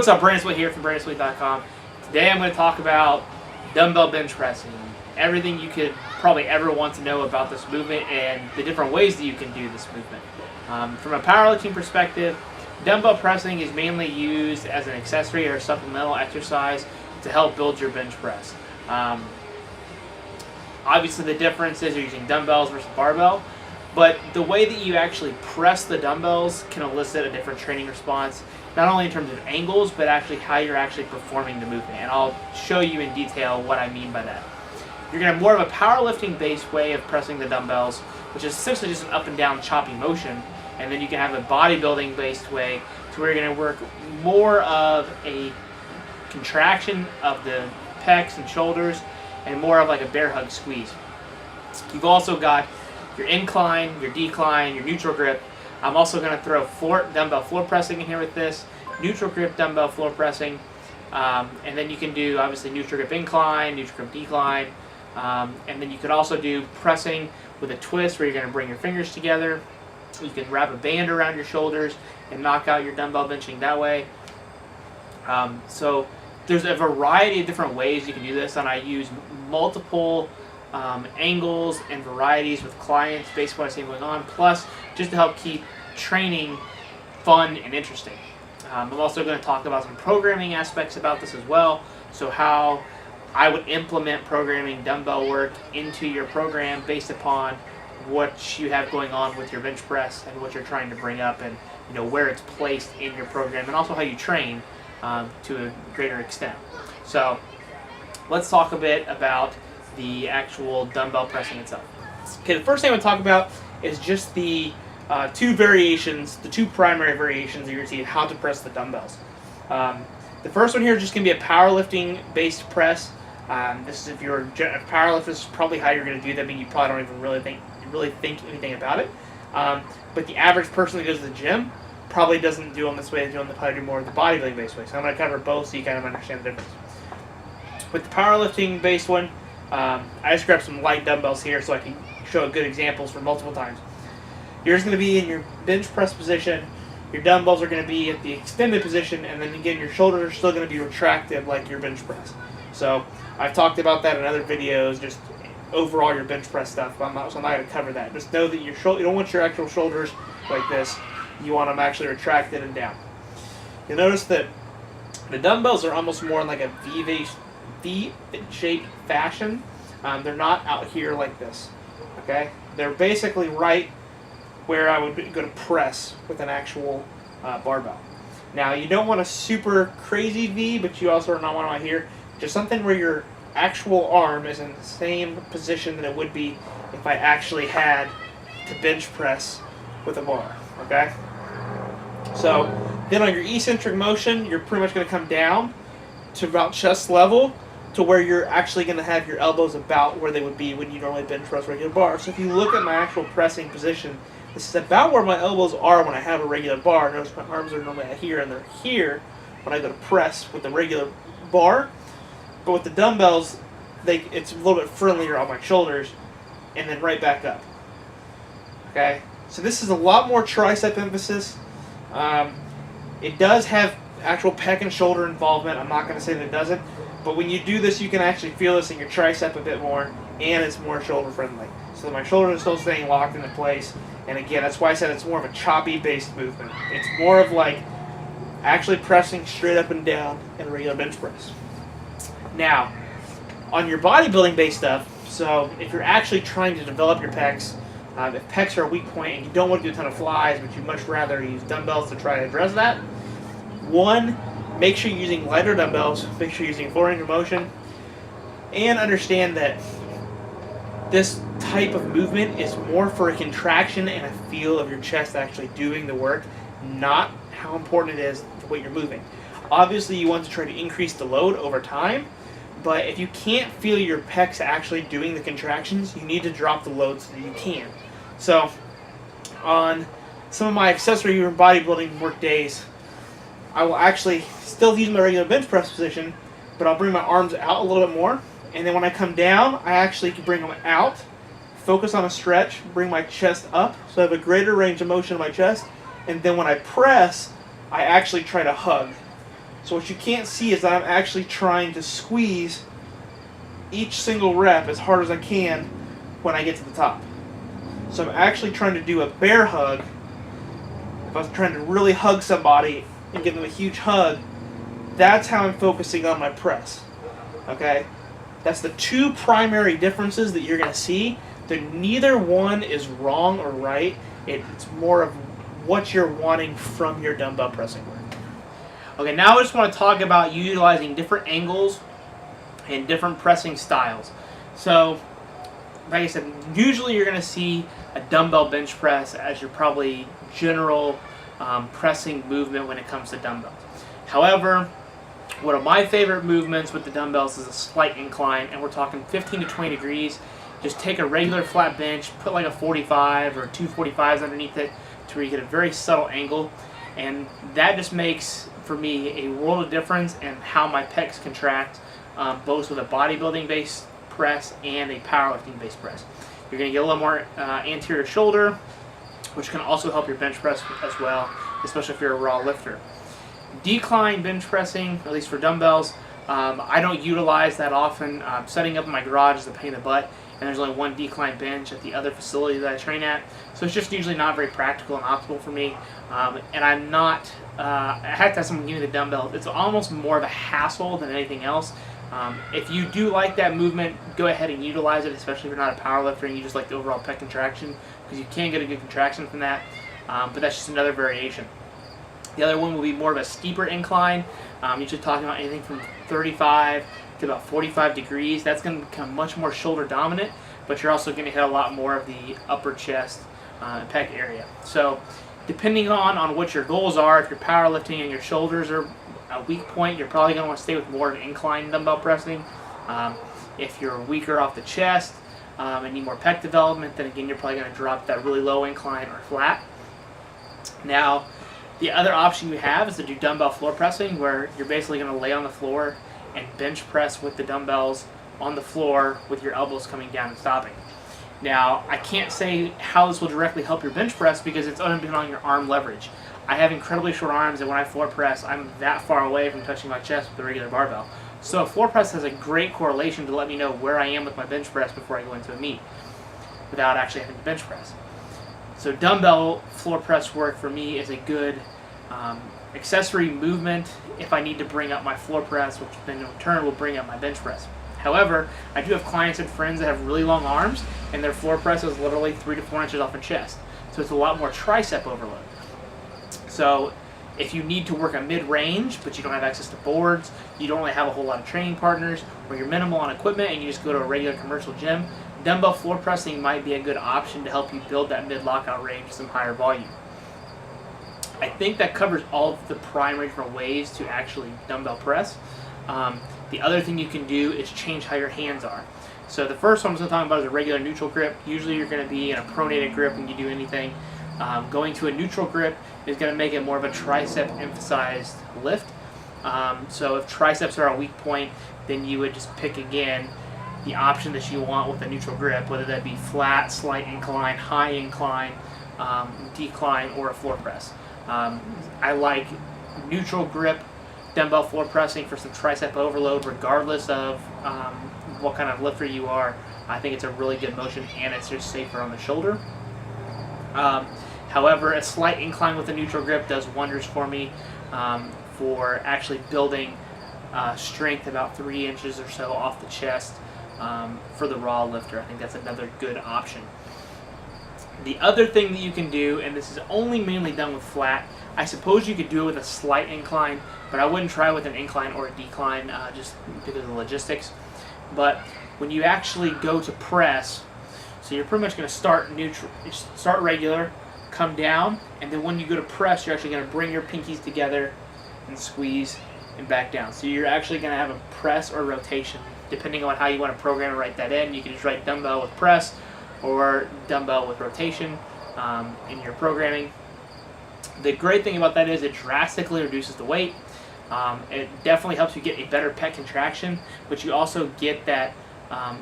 what's up? Brandon Smitley here from BrandonSmitley.com. Today I'm going to talk about dumbbell bench pressing. Everything you could probably ever want to know about this movement and the different ways that you can do this movement. From a powerlifting perspective, dumbbell pressing is mainly used as an accessory or supplemental exercise to help build your bench press. Obviously the difference is you're using dumbbells versus barbell, but the way that you actually press the dumbbells can elicit a different training response, not only in terms of angles, but actually how you're actually performing the movement. And I'll show you in detail what I mean by that. You're going to have more of a powerlifting-based way of pressing the dumbbells, which is essentially just an up and down choppy motion. And then you can have a bodybuilding-based way to where you're going to work more of a contraction of the pecs and shoulders and more of like a bear hug squeeze. You've also got your incline, your decline, your neutral grip. I'm also going to throw dumbbell floor pressing in here with this, neutral grip dumbbell floor pressing, and then you can do obviously neutral grip incline, neutral grip decline, and then you could also do pressing with a twist where you're going to bring your fingers together. You can wrap a band around your shoulders and knock out your dumbbell benching that way. So there's a variety of different ways you can do this, and I use multiple angles and varieties with clients based on what I see going on, plus just to help keep training fun and interesting. I'm also going to talk about some programming aspects about this as well, so how I would implement programming dumbbell work into your program based upon what you have going on with your bench press and what you're trying to bring up, and where it's placed in your program, and also how you train to a greater extent. So let's talk a bit about the actual dumbbell pressing itself. Okay, the first thing I want to talk about is just the two primary variations that you're going to see of how to press the dumbbells. The first one here is just going to be a powerlifting-based press. This is if you're a powerlifter, this is probably how you're going to do that. I mean, you probably don't even really think anything about it. But the average person that goes to the gym probably doesn't do them this way. They do them probably more of the bodybuilding-based way. So I'm going to cover both so you kind of understand the difference. With the powerlifting-based one, I just grabbed some light dumbbells here so I can show good examples for multiple times. You're just going to be in your bench press position. Your dumbbells are going to be at the extended position, and then again, your shoulders are still going to be retracted like your bench press. So I've talked about that in other videos, just overall your bench press stuff, but I'm not going to cover that. Just know that you don't want your actual shoulders like this. You want them actually retracted and down. You'll notice that the dumbbells are almost more in like a V-shaped fashion. They're not out here like this. Okay, they're basically right where I would go to press with an actual barbell. Now you don't want a super crazy V, but you also don't want to here. Just something where your actual arm is in the same position that it would be if I actually had to bench press with a bar. Okay. So then on your eccentric motion, you're pretty much going to come down to about chest level, to where you're actually going to have your elbows about where they would be when you normally bench press regular bar. So if you look at my actual pressing position, this is about where my elbows are when I have a regular bar. Notice my arms are normally here, and they're here when I go to press with the regular bar. But with the dumbbells, it's a little bit friendlier on my shoulders, and then right back up. Okay, so this is a lot more tricep emphasis. It does have actual pec and shoulder involvement. I'm not going to say that it doesn't. But when you do this, you can actually feel this in your tricep a bit more, and it's more shoulder friendly. So my shoulders are still staying locked into place. And again, that's why I said it's more of a choppy-based movement. It's more of like actually pressing straight up and down in a regular bench press. Now, on your bodybuilding-based stuff, so if you're actually trying to develop your pecs, if pecs are a weak point and you don't want to do a ton of flies, but you'd much rather use dumbbells to try to address that, one, make sure you're using lighter dumbbells, make sure you're using full range of motion, and understand that this type of movement is more for a contraction and a feel of your chest actually doing the work, not how important it is the way you're moving. Obviously, you want to try to increase the load over time, but if you can't feel your pecs actually doing the contractions, you need to drop the load so that you can. So, on some of my accessory bodybuilding work days, I will actually still use my regular bench press position, but I'll bring my arms out a little bit more, and then when I come down, I actually can bring them out, focus on a stretch, bring my chest up, so I have a greater range of motion in my chest, and then when I press, I actually try to hug. So what you can't see is that I'm actually trying to squeeze each single rep as hard as I can when I get to the top. So I'm actually trying to do a bear hug. If I was trying to really hug somebody and give them a huge hug, that's how I'm focusing on my press. Okay? That's the two primary differences that you're going to see. That neither one is wrong or right. It's more of what you're wanting from your dumbbell pressing work. Okay, now I just want to talk about utilizing different angles and different pressing styles. So, like I said, usually you're going to see a dumbbell bench press as your probably general pressing movement when it comes to dumbbells. However, one of my favorite movements with the dumbbells is a slight incline, and we're talking 15 to 20 degrees. Just take a regular flat bench, put like a 45 or two 45s underneath it to where you get a very subtle angle, and that just makes, for me, a world of difference in how my pecs contract, both with a bodybuilding based press and a powerlifting based press. You're going to get a little more anterior shoulder, which can also help your bench press as well, especially if you're a raw lifter. Decline bench pressing, at least for dumbbells, I don't utilize that often. Setting up in my garage is a pain in the butt, and there's only one decline bench at the other facility that I train at, so it's just usually not very practical and optimal for me. And I'm not, I have to have someone give me the dumbbell. It's almost more of a hassle than anything else. If you do like that movement, go ahead and utilize it, especially if you're not a power lifter and you just like the overall pec contraction, because you can get a good contraction from that, but that's just another variation. The other one will be more of a steeper incline, usually talking about anything from 35 to about 45 degrees. That's going to become much more shoulder dominant, but you're also going to hit a lot more of the upper chest and pec area. So depending on what your goals are, if you're powerlifting and your shoulders are a weak point, you're probably going to want to stay with more of an incline dumbbell pressing. If you're weaker off the chest and need more pec development, then again you're probably going to drop that really low incline or flat. Now, the other option you have is to do dumbbell floor pressing, where you're basically going to lay on the floor and bench press with the dumbbells on the floor with your elbows coming down and stopping. Now, I can't say how this will directly help your bench press because it's going to be on your arm leverage. I have incredibly short arms, and when I floor press, I'm that far away from touching my chest with a regular barbell. So a floor press has a great correlation to let me know where I am with my bench press before I go into a meet without actually having to bench press. So dumbbell floor press work for me is a good accessory movement if I need to bring up my floor press, which then in turn will bring up my bench press. However, I do have clients and friends that have really long arms, and their floor press is literally 3 to 4 inches off their chest. So it's a lot more tricep overload. So if you need to work a mid-range, but you don't have access to boards, you don't really have a whole lot of training partners, or you're minimal on equipment and you just go to a regular commercial gym, dumbbell floor pressing might be a good option to help you build that mid-lockout range with some higher volume. I think that covers all of the primary different ways to actually dumbbell press. The other thing you can do is change how your hands are. So the first one I'm going to talk about is a regular neutral grip. Usually you're going to be in a pronated grip when you do anything. Going to a neutral grip is going to make it more of a tricep emphasized lift. So if triceps are a weak point, then you would just pick again the option that you want with a neutral grip, whether that be flat, slight incline, high incline, decline, or a floor press. I like neutral grip dumbbell floor pressing for some tricep overload regardless of what kind of lifter you are. I think it's a really good motion and it's just safer on the shoulder. However, a slight incline with a neutral grip does wonders for me for actually building strength about 3 inches or so off the chest for the raw lifter. I think that's another good option. The other thing that you can do, and this is only mainly done with flat, I suppose you could do it with a slight incline, but I wouldn't try with an incline or a decline just because of the logistics. But when you actually go to press, so you're pretty much going to start neutral, start regular, come down, and then when you go to press, you're actually going to bring your pinkies together and squeeze and back down. So you're actually going to have a press or rotation, depending on how you want to program and write that in. You can just write dumbbell with press or dumbbell with rotation in your programming. The great thing about that is it drastically reduces the weight. It definitely helps you get a better pec contraction, but you also get that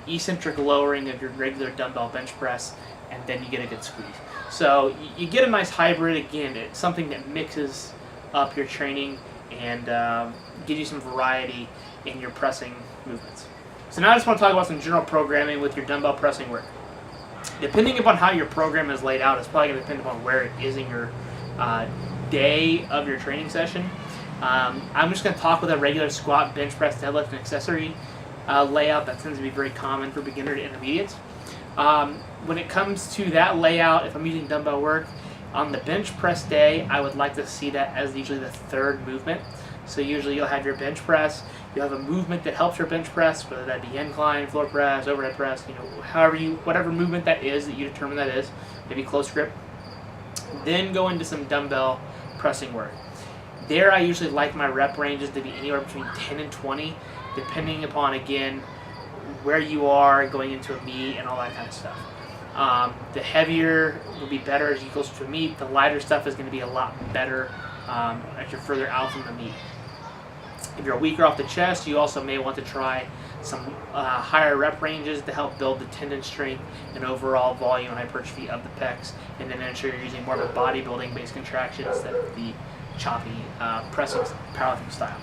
eccentric lowering of your regular dumbbell bench press, and then you get a good squeeze. So you get a nice hybrid. Again, it's something that mixes up your training and give you some variety in your pressing movements. So now I just want to talk about some general programming with your dumbbell pressing work. Depending upon how your program is laid out, it's probably going to depend upon where it is in your day of your training session. I'm just going to talk with a regular squat, bench press, deadlift, and accessory layout that tends to be very common for beginner to intermediates. When it comes to that layout, if I'm using dumbbell work, on the bench press day, I would like to see that as usually the third movement. So usually you'll have your bench press, you'll have a movement that helps your bench press, whether that be incline, floor press, overhead press, whatever movement that is that you determine that is, maybe close grip. Then go into some dumbbell pressing work. There I usually like my rep ranges to be anywhere between 10 and 20, depending upon, again, where you are going into a meet and all that kind of stuff. The heavier will be better as you go closer to a meet. The lighter stuff is going to be a lot better as you're further out from the meet. If you're weaker off the chest, you also may want to try some higher rep ranges to help build the tendon strength and overall volume and hypertrophy of the pecs, and then ensure you're using more of a bodybuilding based contraction instead of the choppy pressing powerlifting style.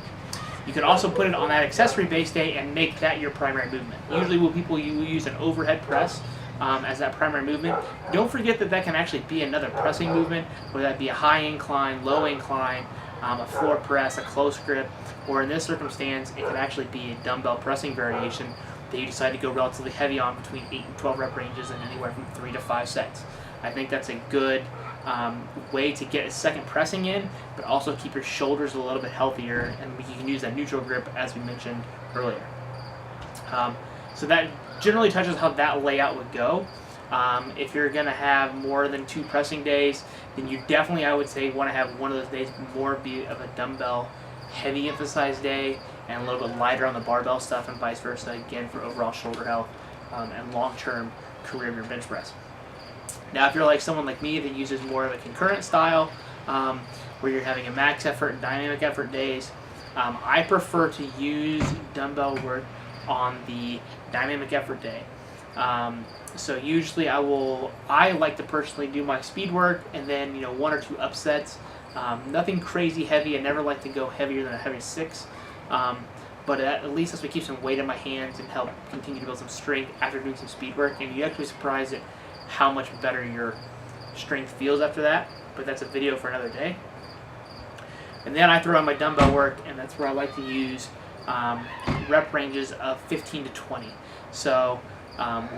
You can also put it on that accessory base day and make that your primary movement. Usually when people use an overhead press as that primary movement, don't forget that that can actually be another pressing movement, whether that be a high incline, low incline, a floor press, a close grip, or in this circumstance, it can actually be a dumbbell pressing variation that you decide to go relatively heavy on between 8 and 12 rep ranges and anywhere from 3 to 5 sets. I think that's a good way to get a second pressing in, but also keep your shoulders a little bit healthier, and you can use that neutral grip as we mentioned earlier. So that generally touches how that layout would go. If you're going to have more than 2 pressing days, then you definitely, I would say, want to have one of those days more be of a dumbbell heavy emphasized day and a little bit lighter on the barbell stuff, and vice versa, again, for overall shoulder health and long-term career of your bench press. Now, if you're like someone like me that uses more of a concurrent style, where you're having a max effort and dynamic effort days, I prefer to use dumbbell work on the dynamic effort day. So usually I like to personally do my speed work and then 1 or 2 upsets. Nothing crazy heavy. I never like to go heavier than a heavy 6. But at least that's what keeps some weight in my hands and help continue to build some strength after doing some speed work. And you're actually surprised at how much better your strength feels after that. But that's a video for another day. And then I throw in my dumbbell work, and that's where I like to use rep ranges of 15 to 20. So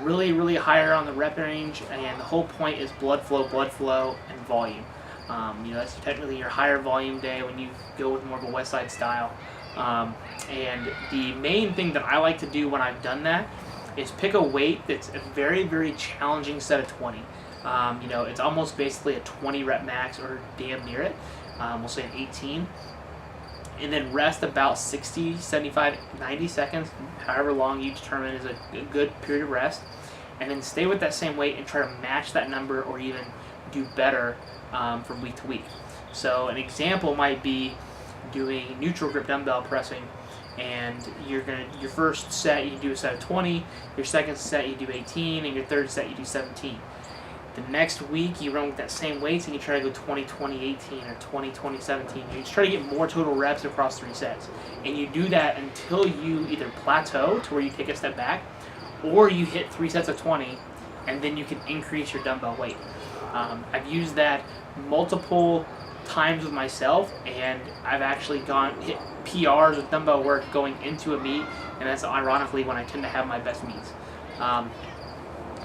really, really higher on the rep range, and the whole point is blood flow, and volume. That's technically your higher volume day when you go with more of a West Side style. And the main thing that I like to do when I've done that is pick a weight that's a very, very challenging set of 20. It's almost basically a 20 rep max or damn near it. We'll say an 18. And then rest about 60, 75, 90 seconds, however long you determine is a good period of rest. And then stay with that same weight and try to match that number or even do better from week to week. So an example might be doing neutral grip dumbbell pressing, and your first set you do a set of 20, your second set you do 18, and your third set you do 17. The next week you run with that same weights and you try to go 20, 20, 18 or 20, 20, 17. You just try to get more total reps across 3 sets. And you do that until you either plateau to where you take a step back, or you hit 3 sets of 20, and then you can increase your dumbbell weight. I've used that multiple times with myself, and I've actually hit PRs with dumbbell work going into a meet, and that's ironically when I tend to have my best meets.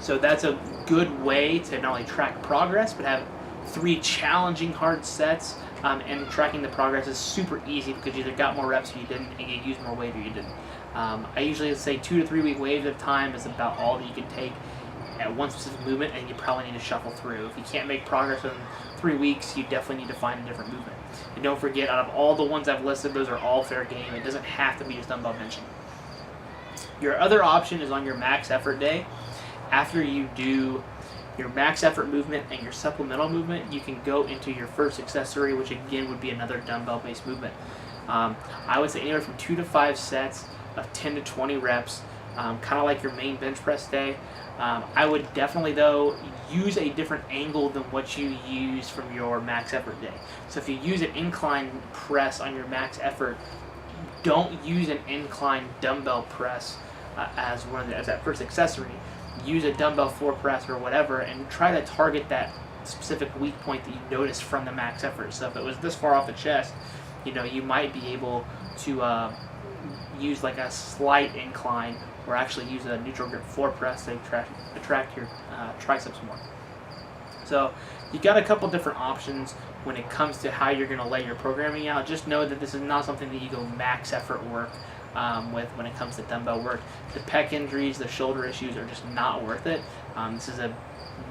So that's a good way to not only track progress, but have 3 challenging hard sets, and tracking the progress is super easy because you either got more reps or you didn't, and you used more weight or you didn't. I usually say 2 to 3 week waves at a time is about all that you can take at one specific movement, and you probably need to shuffle through. If you can't make progress in 3 weeks, you definitely need to find a different movement. And don't forget, out of all the ones I've listed, those are all fair game. It doesn't have to be just dumbbell benching. Your other option is on your max effort day. After you do your max effort movement and your supplemental movement, you can go into your first accessory, which again would be another dumbbell-based movement. I would say anywhere from 2 to 5 sets of 10 to 20 reps kind of like your main bench press day. I would definitely, though, use a different angle than what you use from your max effort day. So if you use an incline press on your max effort, don't use an incline dumbbell press as that first accessory. Use a dumbbell floor press or whatever, and try to target that specific weak point that you notice from the max effort. So if it was this far off the chest, you might be able to use like a slight incline, or actually use a neutral grip floor press to attract your triceps more. So you got a couple different options when it comes to how you're going to lay your programming out. Just know that this is not something that you go max effort work with when it comes to dumbbell work. The pec injuries, the shoulder issues are just not worth it. This is a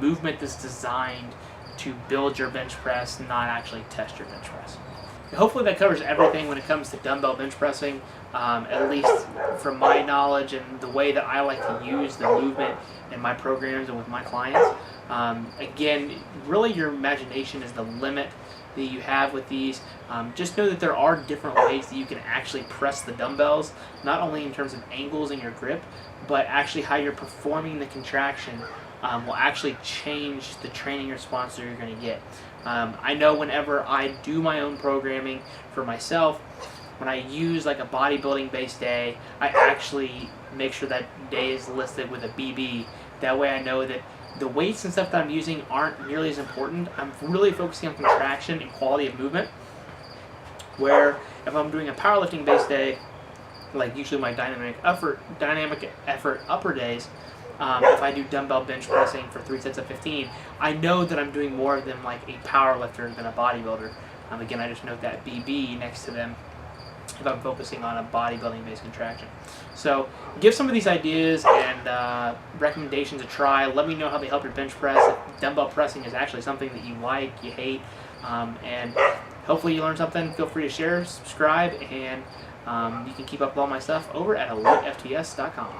movement that's designed to build your bench press, not actually test your bench press. Hopefully that covers everything when it comes to dumbbell bench pressing, at least from my knowledge and the way that I like to use the movement in my programs and with my clients. Again, really your imagination is the limit that you have with these. Just know that there are different ways that you can actually press the dumbbells, not only in terms of angles in your grip, but actually how you're performing the contraction will actually change the training response that you're going to get. I know whenever I do my own programming for myself, when I use like a bodybuilding based day, I actually make sure that day is listed with a BB. That way I know that the weights and stuff that I'm using aren't nearly as important. I'm really focusing on contraction and quality of movement. Where if I'm doing a powerlifting based day, like usually my dynamic effort upper days, if I do dumbbell bench pressing for 3 sets of 15, I know that I'm doing more of them like a power lifter than a bodybuilder. Again, I just note that BB next to them if I'm focusing on a bodybuilding based contraction. So give some of these ideas and recommendations a try. Let me know how they help your bench press. If dumbbell pressing is actually something that you like, you hate, and hopefully you learned something. Feel free to share, subscribe, and you can keep up with all my stuff over at EliteFTS.com.